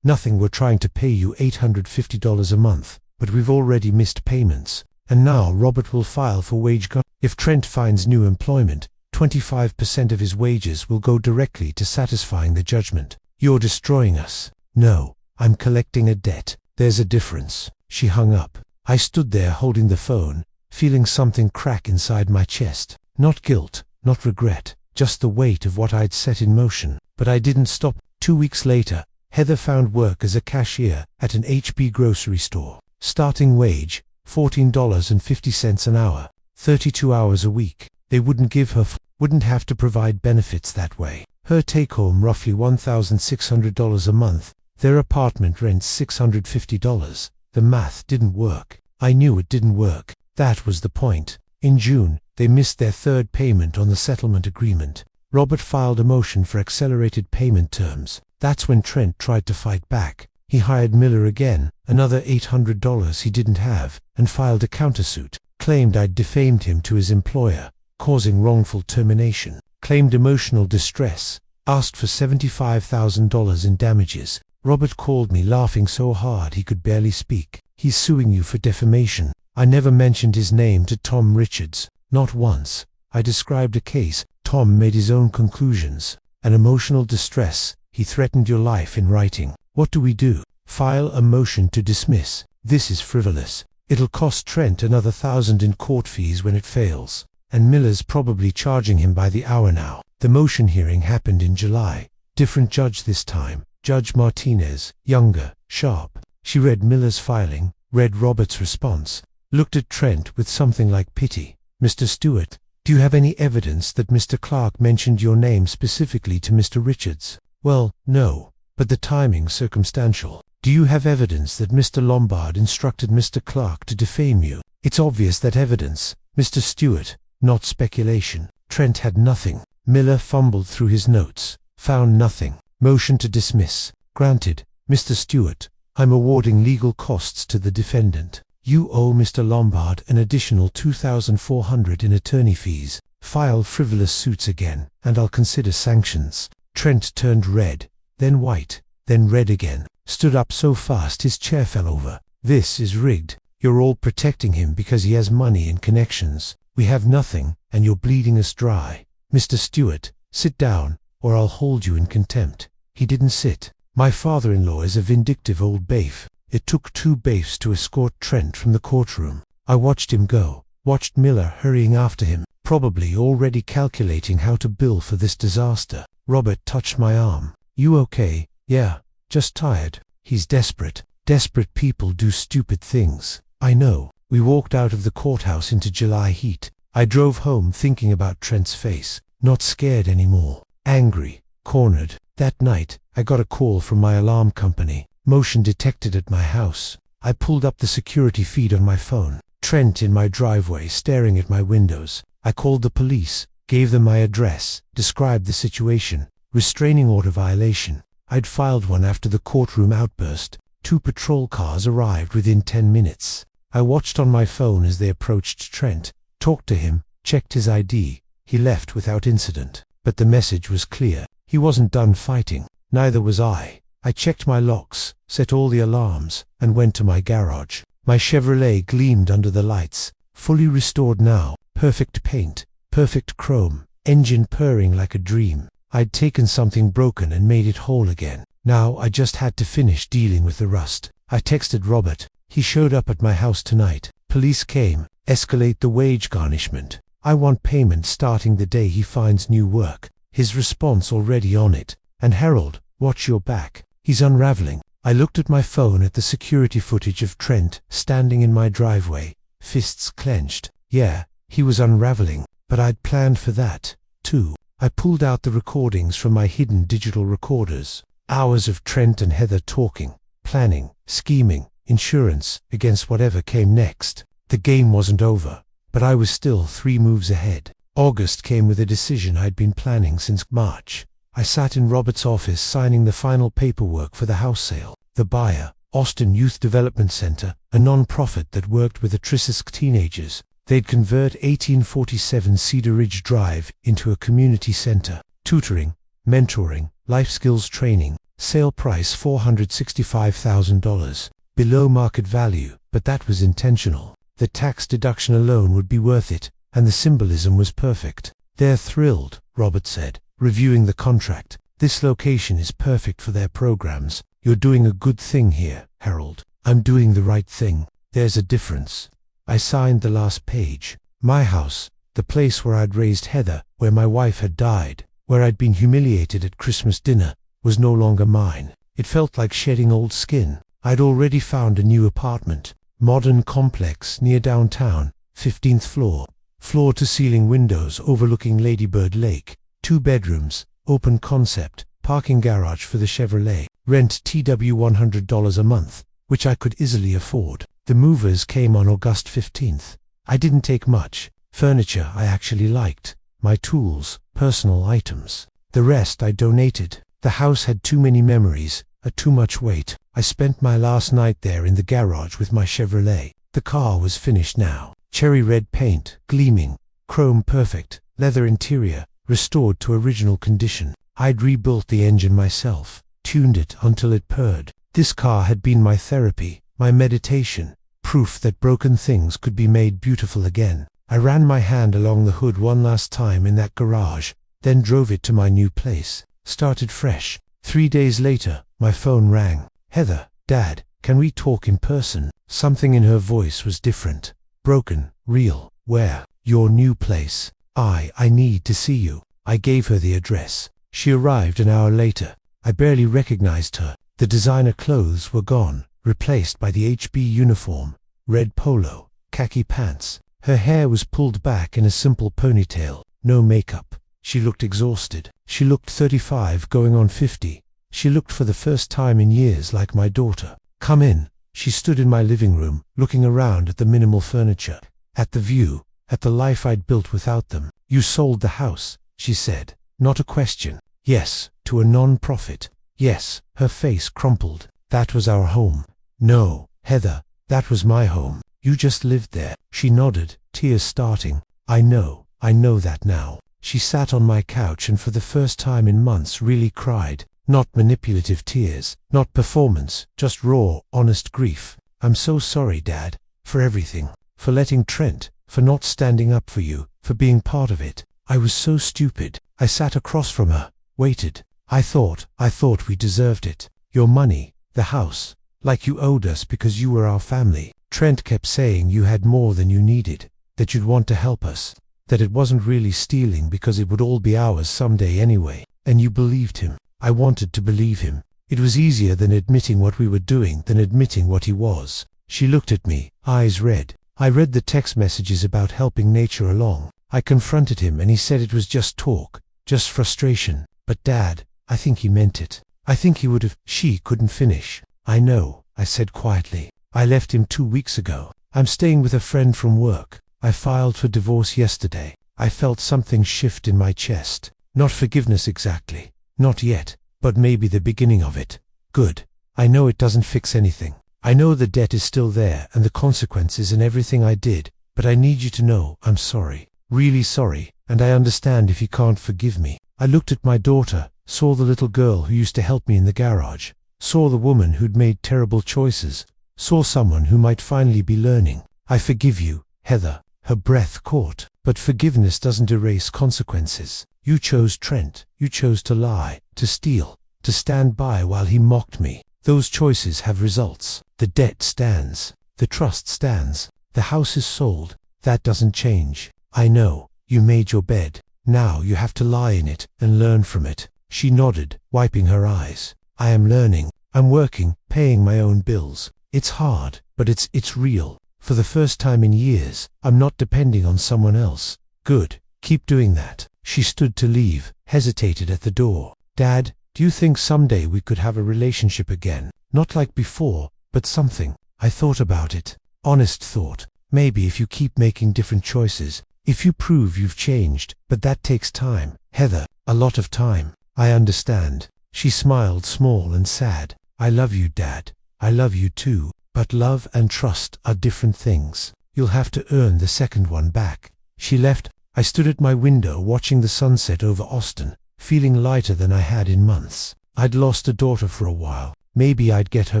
Nothing. We're trying to pay you $850 a month, but we've already missed payments. And now Robert will file for wage cut. If Trent finds new employment, 25% of his wages will go directly to satisfying the judgment. You're destroying us. No, I'm collecting a debt. There's a difference. She hung up. I stood there holding the phone, feeling something crack inside my chest. Not guilt, not regret, just the weight of what I'd set in motion. But I didn't stop. 2 weeks later, Heather found work as a cashier at an HB grocery store. Starting wage, $14.50 an hour, 32 hours a week. They wouldn't give her, wouldn't have to provide benefits that way. Her take-home roughly $1,600 a month. Their apartment rents $650. The math didn't work. I knew it didn't work. That was the point. In June, they missed their third payment on the settlement agreement. Robert filed a motion for accelerated payment terms. That's when Trent tried to fight back. He hired Miller again, another $800 he didn't have, and filed a countersuit. Claimed I'd defamed him to his employer, causing wrongful termination. Claimed emotional distress. Asked for $75,000 in damages. Robert called me laughing so hard he could barely speak. He's suing you for defamation. I never mentioned his name to Tom Richards. Not once. I described a case. Tom made his own conclusions. An emotional distress. He threatened your life in writing. What do we do? File a motion to dismiss. This is frivolous. It'll cost Trent another $1,000 in court fees when it fails. And Miller's probably charging him by the hour now. The motion hearing happened in July. Different judge this time. Judge Martinez, younger, sharp. She read Miller's filing, read Robert's response, looked at Trent with something like pity. Mr. Stewart, do you have any evidence that Mr. Clark mentioned your name specifically to Mr. Richards? Well, no, but the timing's circumstantial. Do you have evidence that Mr. Lombard instructed Mr. Clark to defame you? It's obvious that evidence, Mr. Stewart, not speculation. Trent had nothing. Miller fumbled through his notes, found nothing. Motion to dismiss. Granted. Mr. Stewart, I'm awarding legal costs to the defendant. You owe Mr. Lombard an additional $2,400 in attorney fees. File frivolous suits again, and I'll consider sanctions. Trent turned red, then white, then red again. Stood up so fast his chair fell over. This is rigged. You're all protecting him because he has money and connections. We have nothing, and you're bleeding us dry. Mr. Stewart, sit down, or I'll hold you in contempt. He didn't sit. My father-in-law is a vindictive old baif. It took 2 baifs to escort Trent from the courtroom. I watched him go, watched Miller hurrying after him, probably already calculating how to bill for this disaster. Robert touched my arm. You okay? Yeah, just tired. He's desperate. Desperate people do stupid things. I know. We walked out of the courthouse into July heat. I drove home thinking about Trent's face. Not scared anymore. Angry. Cornered. That night, I got a call from my alarm company. Motion detected at my house. I pulled up the security feed on my phone. Trent in my driveway staring at my windows. I called the police, gave them my address, described the situation. Restraining order violation. I'd filed one after the courtroom outburst. 2 patrol cars arrived within 10 minutes. I watched on my phone as they approached Trent, talked to him, checked his ID. He left without incident. But the message was clear. He wasn't done fighting. Neither was I. I checked my locks, set all the alarms, and went to my garage. My Chevrolet gleamed under the lights, fully restored now, perfect paint, perfect chrome, engine purring like a dream. I'd taken something broken and made it whole again. Now I just had to finish dealing with the rust. I texted Robert. He showed up at my house tonight. Police came. Escalate the wage garnishment. I want payment starting the day he finds new work. His response already on it. And Harold, watch your back. He's unraveling. I looked at my phone at the security footage of Trent standing in my driveway, fists clenched. Yeah, he was unraveling, but I'd planned for that, too. I pulled out the recordings from my hidden digital recorders. Hours of Trent and Heather talking, planning, scheming, insurance, against whatever came next. The game wasn't over, but I was still 3 moves ahead. August came with a decision I'd been planning since March. I sat in Robert's office signing the final paperwork for the house sale. The buyer, Austin Youth Development Center, a non-profit that worked with at-risk teenagers. They'd convert 1847 Cedar Ridge Drive into a community center. Tutoring, mentoring, life skills training. Sale price $465,000. Below market value, but that was intentional. The tax deduction alone would be worth it, and the symbolism was perfect. They're thrilled, Robert said, reviewing the contract. This location is perfect for their programs. You're doing a good thing here, Harold. I'm doing the right thing. There's a difference. I signed the last page. My house, the place where I'd raised Heather, where my wife had died, where I'd been humiliated at Christmas dinner, was no longer mine. It felt like shedding old skin. I'd already found a new apartment. Modern complex near downtown, 15th floor. Floor-to-ceiling windows overlooking Ladybird Lake. 2 bedrooms, open concept, parking garage for the Chevrolet. Rent TW $100 a month, which I could easily afford. The movers came on August 15th. I didn't take much. Furniture I actually liked. My tools, personal items. The rest I donated. The house had too many memories, too much weight. I spent my last night there in the garage with my Chevrolet. The car was finished now. Cherry red paint, gleaming, chrome perfect, leather interior, restored to original condition. I'd rebuilt the engine myself, tuned it until it purred. This car had been my therapy, my meditation, proof that broken things could be made beautiful again. I ran my hand along the hood one last time in that garage, then drove it to my new place, started fresh. 3 days later, my phone rang. Heather, Dad, can we talk in person? Something in her voice was different. Broken, real. Where? Your new place. I need to see you. I gave her the address. She arrived an hour later. I barely recognized her. The designer clothes were gone, replaced by the HB uniform. Red polo, khaki pants. Her hair was pulled back in a simple ponytail. No makeup. She looked exhausted. She looked 35 going on 50. She looked for the first time in years like my daughter. Come in. She stood in my living room, looking around at the minimal furniture, at the view, at the life I'd built without them. You sold the house, she said. Not a question. Yes, to a non-profit. Yes, her face crumpled. That was our home. No, Heather, that was my home. You just lived there. She nodded, tears starting. I know that now. She sat on my couch and for the first time in months really cried. Not manipulative tears, not performance, just raw, honest grief. I'm so sorry, Dad, for everything. For letting Trent, for not standing up for you, for being part of it. I was so stupid. I sat across from her, waited. I thought we deserved it. Your money, the house, like you owed us because you were our family. Trent kept saying you had more than you needed, that you'd want to help us, that it wasn't really stealing because it would all be ours someday anyway. And you believed him. I wanted to believe him. It was easier than admitting what we were doing than admitting what he was. She looked at me, eyes red. I read the text messages about helping nature along. I confronted him and he said it was just talk, just frustration. But Dad, I think he meant it. I think he would have. She couldn't finish. I know, I said quietly. I left him 2 weeks ago. I'm staying with a friend from work. I filed for divorce yesterday. I felt something shift in my chest. Not forgiveness exactly. Not yet, but maybe the beginning of it. Good. I know it doesn't fix anything. I know the debt is still there and the consequences and everything I did, but I need you to know I'm sorry. Really sorry, and I understand if you can't forgive me. I looked at my daughter, saw the little girl who used to help me in the garage, saw the woman who'd made terrible choices, saw someone who might finally be learning. I forgive you, Heather. Her breath caught. But forgiveness doesn't erase consequences. You chose Trent. You chose to lie, to steal, to stand by while he mocked me. Those choices have results. The debt stands. The trust stands. The house is sold. That doesn't change. I know. You made your bed. Now you have to lie in it and learn from it. She nodded, wiping her eyes. I am learning. I'm working, paying my own bills. It's hard, but it's real. For the first time in years, I'm not depending on someone else. Good. Keep doing that. She stood to leave, hesitated at the door. Dad, do you think someday we could have a relationship again? Not like before, but something. I thought about it. Honest thought. Maybe if you keep making different choices, if you prove you've changed, but that takes time. Heather, a lot of time. I understand. She smiled small and sad. I love you, Dad. I love you too. But love and trust are different things. You'll have to earn the second one back. She left. I stood at my window watching the sunset over Austin, feeling lighter than I had in months. I'd lost a daughter for a while. Maybe I'd get her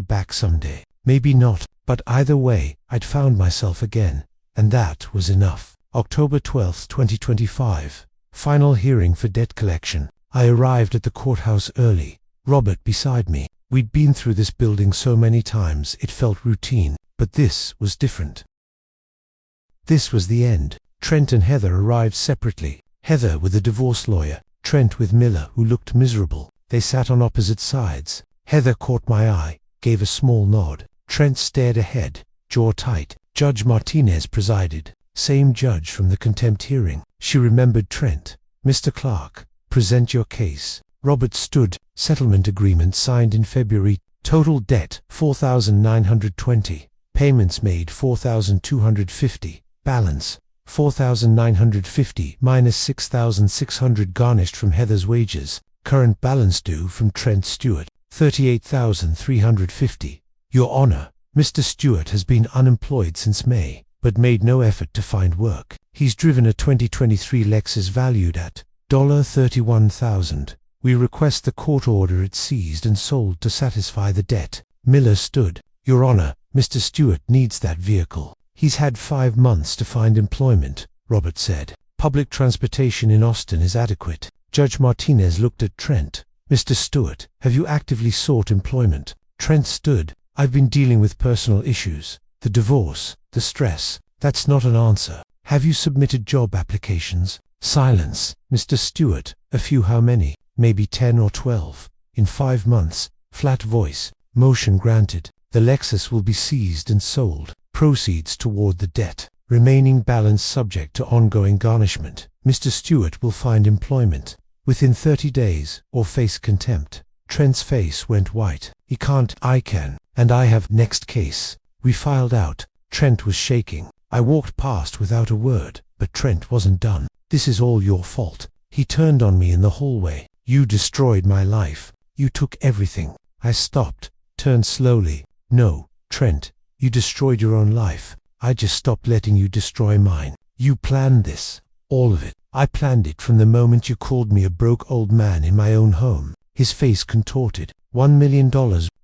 back someday. Maybe not. But either way, I'd found myself again. And that was enough. October 12, 2025. Final hearing for debt collection. I arrived at the courthouse early. Robert beside me. We'd been through this building so many times it felt routine, but this was different. This was the end. Trent and Heather arrived separately. Heather with a divorce lawyer, Trent with Miller, who looked miserable. They sat on opposite sides. Heather caught my eye, gave a small nod. Trent stared ahead, jaw tight. Judge Martinez presided. Same judge from the contempt hearing. She remembered Trent. Mr. Clark, present your case. Robert stood. Settlement agreement signed in February. Total debt $4,920. Payments made $4,250. Balance $4,950 minus $6,600 garnished from Heather's wages. Current balance due from Trent Stewart $38,350. Your Honor, Mr. Stewart has been unemployed since May, but made no effort to find work. He's driven a 2023 Lexus valued at $31,000. We request the court order it seized and sold to satisfy the debt. Miller stood. Your Honor, Mr. Stewart needs that vehicle. He's had 5 months to find employment, Robert said. Public transportation in Austin is adequate. Judge Martinez looked at Trent. Mr. Stewart, have you actively sought employment? Trent stood. I've been dealing with personal issues. The divorce, the stress. That's not an answer. Have you submitted job applications? Silence. Mr. Stewart, a few. How many? Maybe 10 or 12. In 5 months. Flat voice. Motion granted. The Lexus will be seized and sold. Proceeds toward the debt. Remaining balance subject to ongoing garnishment. Mr. Stewart will find employment within 30 days or face contempt. Trent's face went white. He can't. I can. And I have. Next case. We filed out. Trent was shaking. I walked past without a word, but Trent wasn't done. This is all your fault. He turned on me in the hallway. You destroyed my life. You took everything. I stopped, turned slowly. No, Trent, you destroyed your own life. I just stopped letting you destroy mine. You planned this. All of it. I planned it from the moment you called me a broke old man in my own home. His face contorted. $1 million.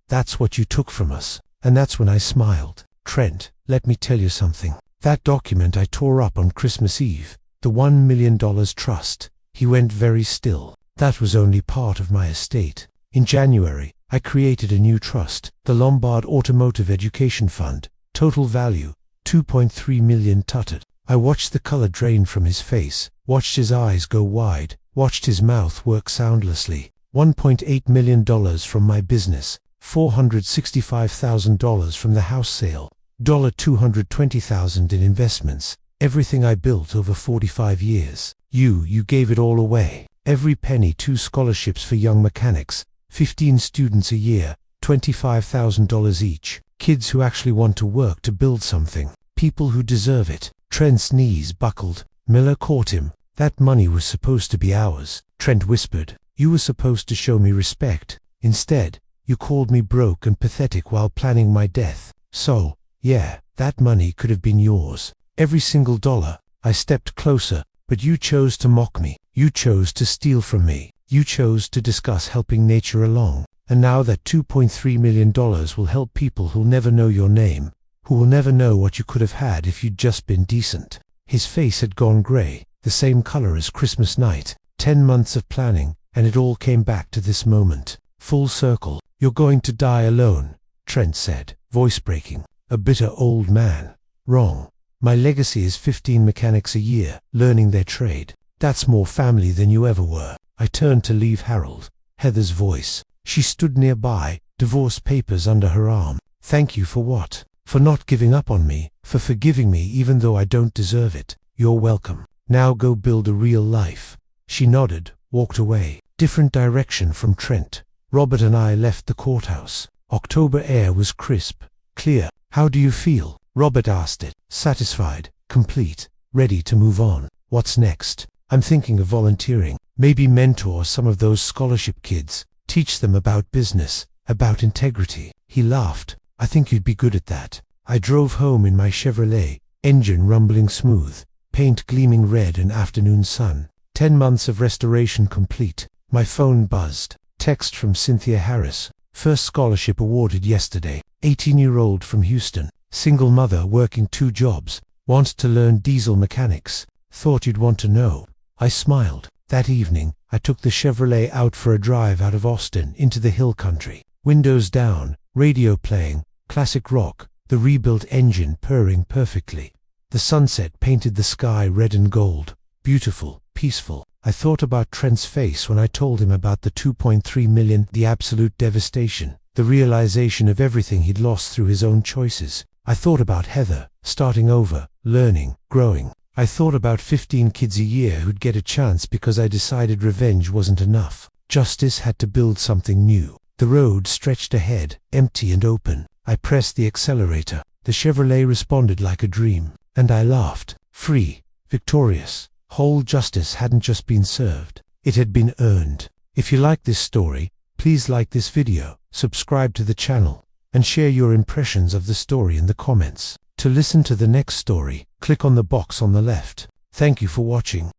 That's what you took from us. And that's when I smiled. Trent, let me tell you something. That document I tore up on Christmas Eve, the $1 million trust. He went very still. That was only part of my estate. In January, I created a new trust, the Lombard Automotive Education Fund. Total value, $2.3 million. Tutted. I watched the color drain from his face, watched his eyes go wide, watched his mouth work soundlessly. $1.8 million from my business, $465,000 from the house sale, $220,000 in investments, everything I built over 45 years. You gave it all away. Every penny. 2 scholarships for young mechanics, 15 students a year, $25,000 each. Kids who actually want to work to build something. People who deserve it. Trent's knees buckled. Miller caught him. That money was supposed to be ours. Trent whispered. You were supposed to show me respect. Instead, you called me broke and pathetic while planning my death. So, yeah, that money could have been yours. Every single dollar. I stepped closer, but you chose to mock me. You chose to steal from me. You chose to discuss helping nature along. And now that $2.3 million will help people who'll never know your name, who will never know what you could have had if you'd just been decent. His face had gone gray, the same color as Christmas night. 10 months of planning, and it all came back to this moment. Full circle. You're going to die alone, Trent said, voice breaking. A bitter old man. Wrong. My legacy is 15 mechanics a year, learning their trade. That's more family than you ever were. I turned to leave Harold. Heather's voice. She stood nearby, divorce papers under her arm. Thank you for what? For not giving up on me, for forgiving me even though I don't deserve it. You're welcome. Now go build a real life. She nodded, walked away. Different direction from Trent. Robert and I left the courthouse. October air was crisp, clear. How do you feel? Robert asked it. Satisfied, complete, ready to move on. What's next? I'm thinking of volunteering. Maybe mentor some of those scholarship kids. Teach them about business, about integrity. He laughed. I think you'd be good at that. I drove home in my Chevrolet, engine rumbling smooth, paint gleaming red in afternoon sun. 10 months of restoration complete. My phone buzzed. Text from Cynthia Harris. First scholarship awarded yesterday. 18-year-old from Houston. Single mother working 2 jobs. Wanted to learn diesel mechanics. Thought you'd want to know. I smiled. That evening, I took the Chevrolet out for a drive out of Austin into the hill country. Windows down, radio playing, classic rock, the rebuilt engine purring perfectly. The sunset painted the sky red and gold. Beautiful, peaceful. I thought about Trent's face when I told him about the $2.3 million, the absolute devastation, the realization of everything he'd lost through his own choices. I thought about Heather, starting over, learning, growing. I thought about 15 kids a year who'd get a chance because I decided revenge wasn't enough. Justice had to build something new. The road stretched ahead, empty and open. I pressed the accelerator. The Chevrolet responded like a dream. And I laughed. Free. Victorious. Whole justice hadn't just been served. It had been earned. If you like this story, please like this video, subscribe to the channel, and share your impressions of the story in the comments. To listen to the next story, click on the box on the left. Thank you for watching.